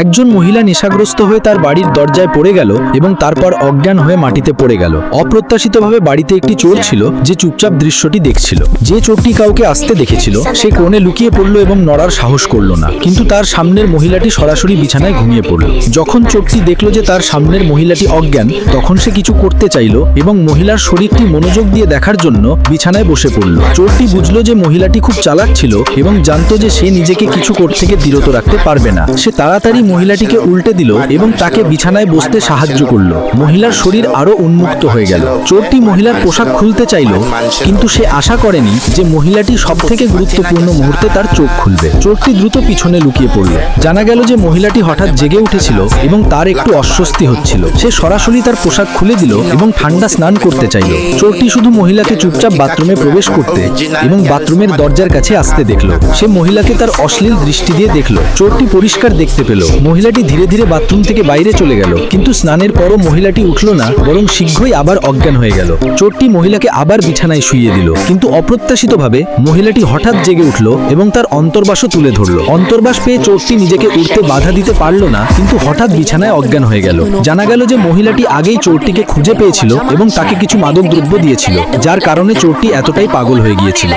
একজন মহিলা নেশাগ্রস্ত হয়ে তার বাড়ির দরজায় পড়ে গেল এবং তারপর অজ্ঞান হয়ে মাটিতে পড়ে গেল। অপ্রত্যাশিতভাবে বাড়িতে একটি চোর ছিল যে চুপচাপ দৃশ্যটি দেখছিল। যে চোরটি কাউকে আসতে দেখেছিল সে কোণে লুকিয়ে পড়ল এবং নড়ার সাহস করল না, কিন্তু তার সামনের মহিলাটি সরাসরি বিছানায় ঘুমিয়ে পড়ল। যখন চোরটি দেখল যে তার সামনের মহিলাটি অজ্ঞান, তখন সে কিছু করতে চাইল এবং মহিলার শরীরটি মনোযোগ দিয়ে দেখার জন্য বিছানায় বসে পড়ল। চোরটি বুঝল যে মহিলাটি খুব চালাক ছিল এবং জানত যে সে নিজেকে কিছু করতে থেকে বিরত রাখতে পারবে না। সে তাড়াতাড়ি মহিলাটিকে উল্টে দিল এবং তাকে বিছানায় বসতে সাহায্য করল। মহিলার শরীর আরো উন্মুক্ত হয়ে গেল। চোরটি মহিলার পোশাক খুলতে চাইল, কিন্তু সে আশা করেনি যে মহিলাটি সবথেকে গুরুত্বপূর্ণ মুহূর্তে তার চোখ খুলবে। চোরটি দ্রুত পিছনে লুকিয়ে পড়ল। জানা গেল যে মহিলাটি হঠাৎ জেগে উঠেছিল এবং তার একটু অস্বস্তি হচ্ছিল। সে সরাসরি তার পোশাক খুলে দিল এবং ঠান্ডা স্নান করতে চাইল। চোরটি শুধু মহিলাকে চুপচাপ বাথরুমে প্রবেশ করতে এবং বাথরুমের দরজার কাছে আসতে দেখল। সে মহিলাকে তার অশ্লীল দৃষ্টি দিয়ে দেখল। চোরটি পরিষ্কার দেখতে পেল মহিলাটি ধীরে ধীরে বাথরুম থেকে বাইরে চলে গেল, কিন্তু স্নানের পরও মহিলাটি উঠল না, বরং শীঘ্রই আবার অজ্ঞান হয়ে গেল। চোরটি মহিলাকে আবার বিছানায় শুইয়ে দিল, কিন্তু অপ্রত্যাশিতভাবে মহিলাটি হঠাৎ জেগে উঠল এবং তার অন্তর্বাসও তুলে ধরল। অন্তর্বাস পেয়ে চোরটি নিজেকে উঠতে বাধা দিতে পারল না, কিন্তু হঠাৎ বিছানায় অজ্ঞান হয়ে গেল। জানা গেল যে মহিলাটি আগেই চোরটিকে খুঁজে পেয়েছিল এবং তাকে কিছু মাদক দ্রব্য দিয়েছিল, যার কারণে চোরটি এতটাই পাগল হয়ে গিয়েছিল।